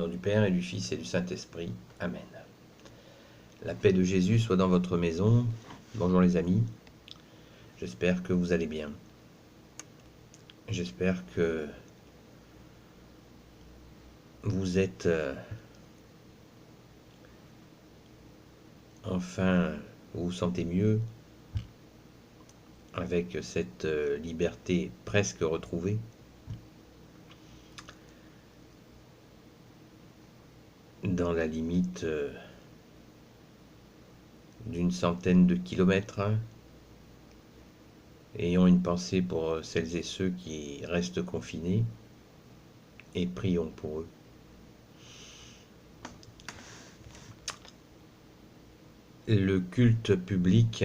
nom du Père et du Fils et du Saint-Esprit. Amen. La paix de Jésus soit dans votre maison. Bonjour les amis. J'espère que vous allez bien. J'espère que vous êtes enfin, vous vous sentez mieux avec cette liberté presque retrouvée. Dans la limite d'une centaine de kilomètres, ayons une pensée pour celles et ceux qui restent confinés et prions pour eux. Le culte public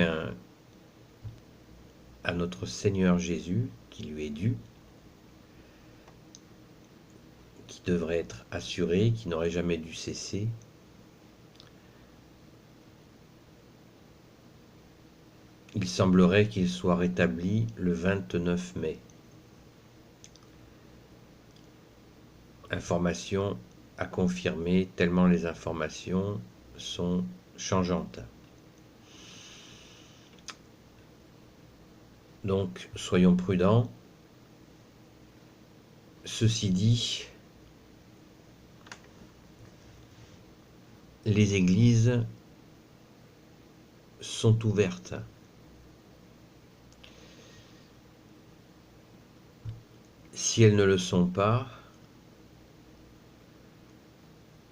à notre Seigneur Jésus, qui lui est dû, qui devrait être assuré, qui n'aurait jamais dû cesser, il semblerait qu'il soit rétabli le 29 mai. Information à confirmer, tellement les informations sont changeantes. Donc, soyons prudents. Ceci dit, les églises sont ouvertes. Si elles ne le sont pas,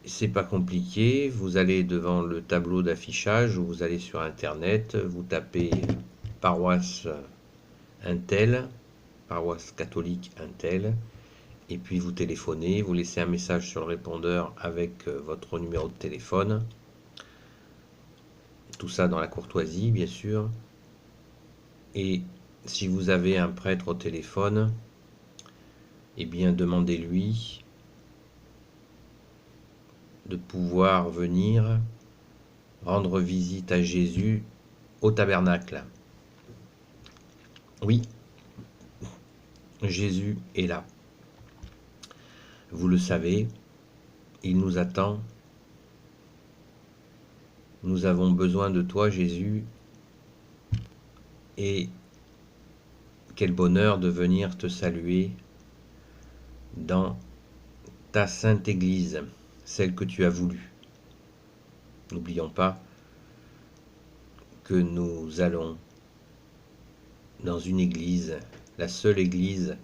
c'est pas compliqué. Vous allez devant le tableau d'affichage ou vous allez sur Internet, vous tapez paroisse Intel, paroisse catholique Intel, et puis vous téléphonez, vous laissez un message sur le répondeur avec votre numéro de téléphone. Tout ça dans la courtoisie, bien sûr. Et si vous avez un prêtre au téléphone, eh bien demandez-lui de pouvoir venir rendre visite à Jésus au tabernacle. Oui, Jésus est là. Vous le savez, il nous attend. Nous avons besoin de toi, Jésus, et quel bonheur de venir te saluer dans ta sainte Église, celle que tu as voulue. N'oublions pas que nous allons dans une Église, la seule Église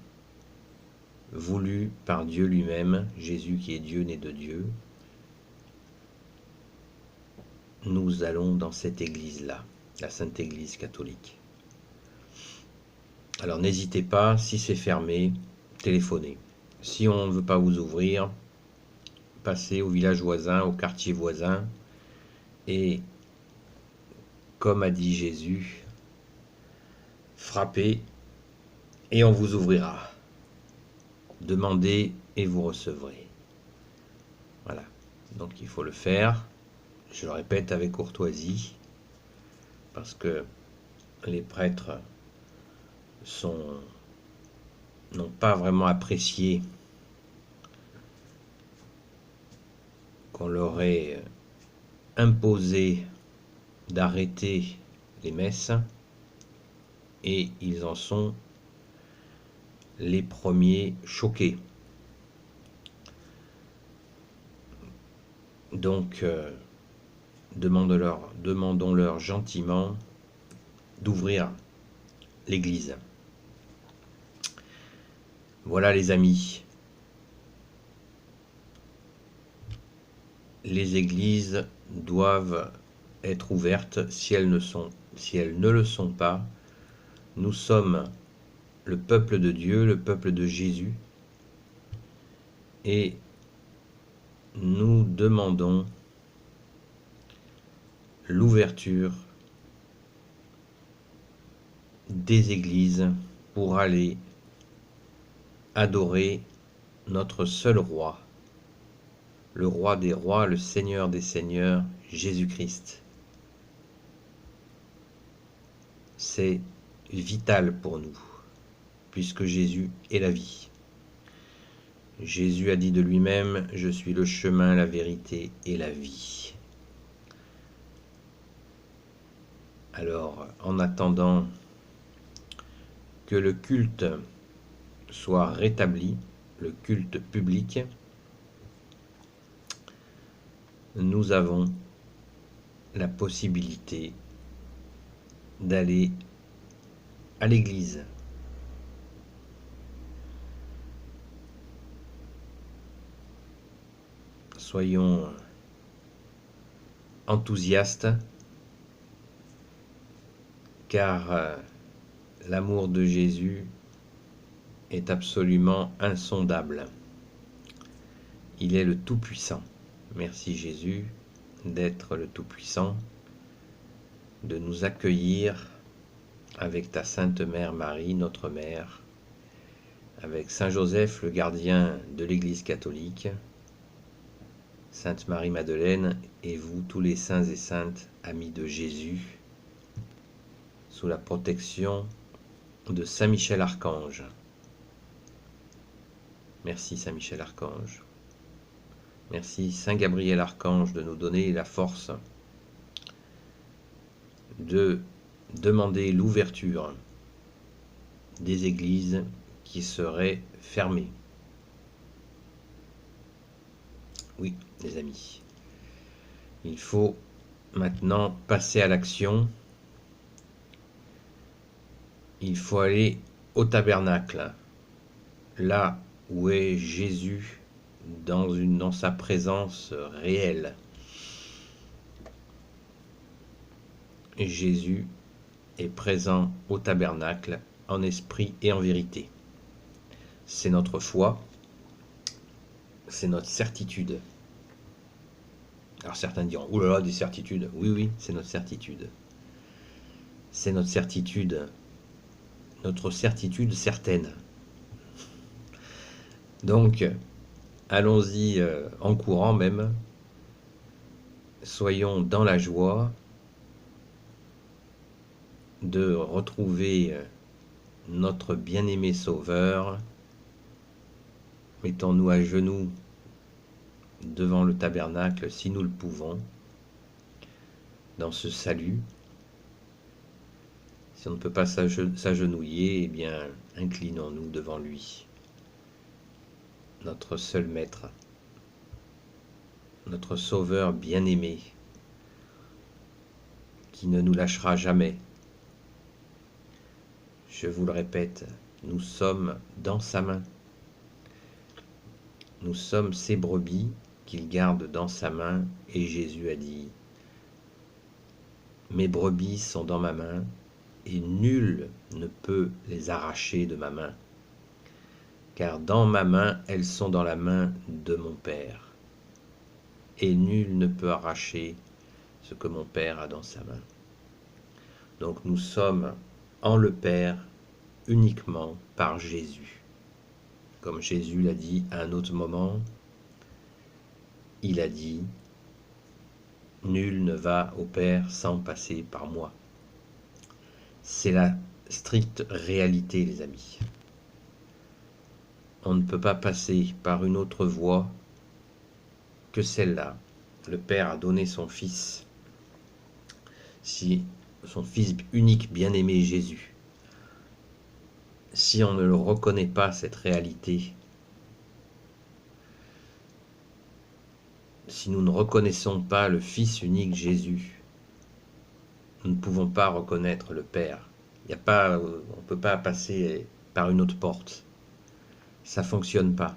voulue par Dieu lui-même, Jésus qui est Dieu né de Dieu. Nous allons dans cette Église-là, la Sainte Église catholique. Alors n'hésitez pas, si c'est fermé, téléphonez. Si on ne veut pas vous ouvrir, passez au village voisin, au quartier voisin, et comme a dit Jésus, frappez et on vous ouvrira. Demandez et vous recevrez. Voilà, donc il faut le faire. Je le répète avec courtoisie, parce que les prêtres n'ont pas vraiment apprécié qu'on leur ait imposé d'arrêter les messes, et ils en sont les premiers choqués. Donc, demandons-leur gentiment d'ouvrir l'église. Voilà les amis. Les églises doivent être ouvertes. Si elles ne le sont pas, nous sommes le peuple de Dieu, le peuple de Jésus, et nous demandons l'ouverture des églises pour aller adorer notre seul roi, le roi des rois, le Seigneur des seigneurs, Jésus-Christ. C'est vital pour nous, puisque Jésus est la vie. Jésus a dit de lui-même, « Je suis le chemin, la vérité et la vie. » Alors, en attendant que le culte soit rétabli, le culte public, nous avons la possibilité d'aller à l'église. Soyons enthousiastes, car l'amour de Jésus est absolument insondable. Il est le Tout-Puissant. Merci Jésus d'être le Tout-Puissant, de nous accueillir avec ta Sainte Mère Marie, notre Mère, avec Saint Joseph, le gardien de l'Église catholique, Sainte Marie-Madeleine et vous, tous les saints et saintes, amis de Jésus, sous la protection de Saint Michel Archange. Merci Saint Michel Archange. Merci Saint Gabriel Archange de nous donner la force de demander l'ouverture des églises qui seraient fermées. Oui, les amis, il faut maintenant passer à l'action. Il faut aller au tabernacle, là où est Jésus dans sa présence réelle. Et Jésus est présent au tabernacle en esprit et en vérité. C'est notre foi, c'est notre certitude. Alors certains diront, oh là là, des certitudes. Oui, oui, c'est notre certitude. C'est notre certitude certaine. Donc, allons-y en courant même. Soyons dans la joie de retrouver notre bien-aimé Sauveur. Mettons-nous à genoux devant le tabernacle si nous le pouvons, dans ce salut. Si on ne peut pas s'agenouiller, eh bien, inclinons-nous devant lui, notre seul maître, notre Sauveur bien-aimé, qui ne nous lâchera jamais. Je vous le répète, nous sommes dans sa main. Nous sommes ses brebis qu'il garde dans sa main, et Jésus a dit, « Mes brebis sont dans ma main, et nul ne peut les arracher de ma main, car dans ma main, elles sont dans la main de mon Père, et nul ne peut arracher ce que mon Père a dans sa main. » Donc nous sommes en le Père uniquement par Jésus. Comme Jésus l'a dit à un autre moment, il a dit « Nul ne va au Père sans passer par moi ». C'est la stricte réalité, les amis. On ne peut pas passer par une autre voie que celle-là. Le Père a donné son Fils, son Fils unique, bien-aimé Jésus. Si on ne le reconnaît pas, cette réalité, si nous ne reconnaissons pas le Fils unique Jésus, nous ne pouvons pas reconnaître le Père. On ne peut pas passer par une autre porte. Ça ne fonctionne pas.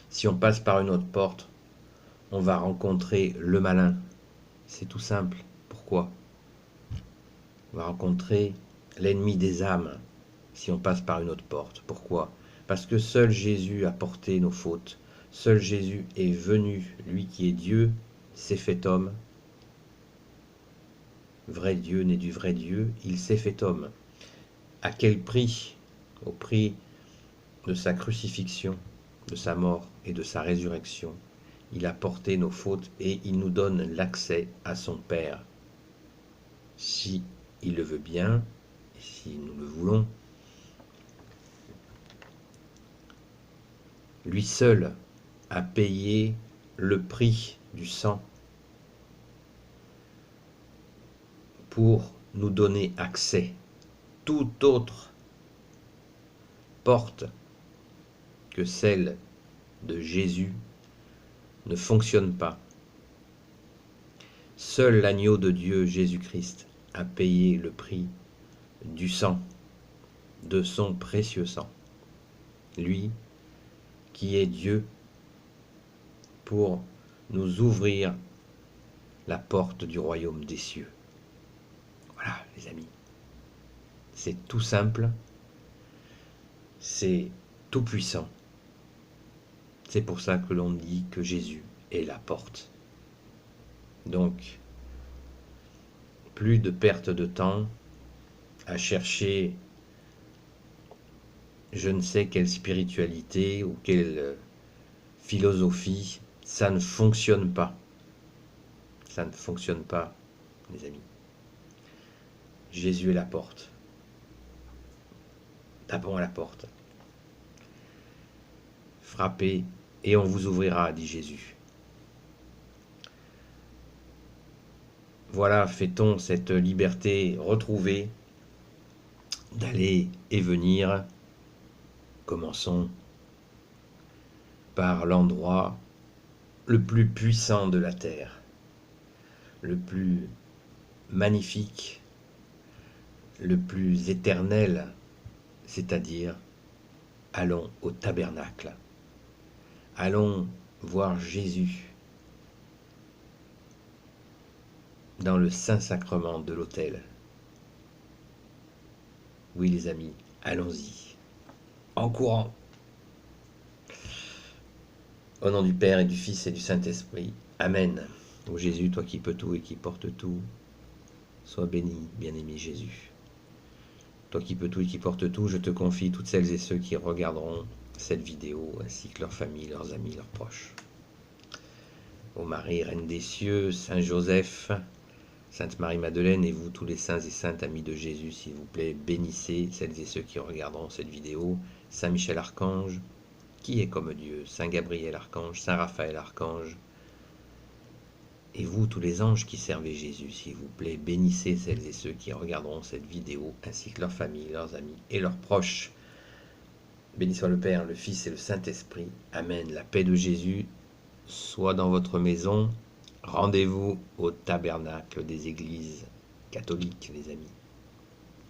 Si on passe par une autre porte, on va rencontrer le malin. C'est tout simple. Pourquoi? On va rencontrer l'ennemi des âmes si on passe par une autre porte. Pourquoi? Parce que seul Jésus a porté nos fautes. Seul Jésus est venu, lui qui est Dieu, s'est fait homme. Vrai Dieu né du vrai Dieu, il s'est fait homme. À quel prix? Au prix de sa crucifixion, de sa mort et de sa résurrection. Il a porté nos fautes et il nous donne l'accès à son Père. Si il le veut bien, et si nous le voulons, Lui seul a payé le prix du sang pour nous donner accès. Toute autre porte que celle de Jésus ne fonctionne pas. Seul l'agneau de Dieu, Jésus-Christ, a payé le prix du sang, de son précieux sang. Lui qui est Dieu pour nous ouvrir la porte du royaume des cieux. Voilà, les amis. C'est tout simple, c'est tout puissant. C'est pour ça que l'on dit que Jésus est la porte. Donc, plus de perte de temps à chercher je ne sais quelle spiritualité ou quelle philosophie, ça ne fonctionne pas. Ça ne fonctionne pas, les amis. Jésus est la porte. Tapons à la porte. Frappez et on vous ouvrira, dit Jésus. Voilà, fêtons cette liberté retrouvée d'aller et venir. Commençons par l'endroit le plus puissant de la terre, le plus magnifique, le plus éternel, c'est-à-dire allons au tabernacle. Allons voir Jésus dans le Saint-Sacrement de l'autel. Oui les amis, allons-y, en courant. Au nom du Père et du Fils et du Saint-Esprit. Amen. Ô Jésus, toi qui peux tout et qui portes tout, sois béni, bien-aimé Jésus. Toi qui peux tout et qui portes tout, je te confie toutes celles et ceux qui regarderont cette vidéo, ainsi que leurs familles, leurs amis, leurs proches. Ô Marie, Reine des cieux, Saint Joseph, Sainte Marie-Madeleine et vous, tous les saints et saintes amis de Jésus, s'il vous plaît, bénissez celles et ceux qui regarderont cette vidéo. Saint Michel Archange, qui est comme Dieu, Saint Gabriel Archange, Saint Raphaël Archange, et vous, tous les anges qui servez Jésus, s'il vous plaît, bénissez celles et ceux qui regarderont cette vidéo, ainsi que leurs familles, leurs amis et leurs proches. Béni soit le Père, le Fils et le Saint-Esprit. Amen. La paix de Jésus soit dans votre maison. Rendez-vous au tabernacle des églises catholiques, les amis.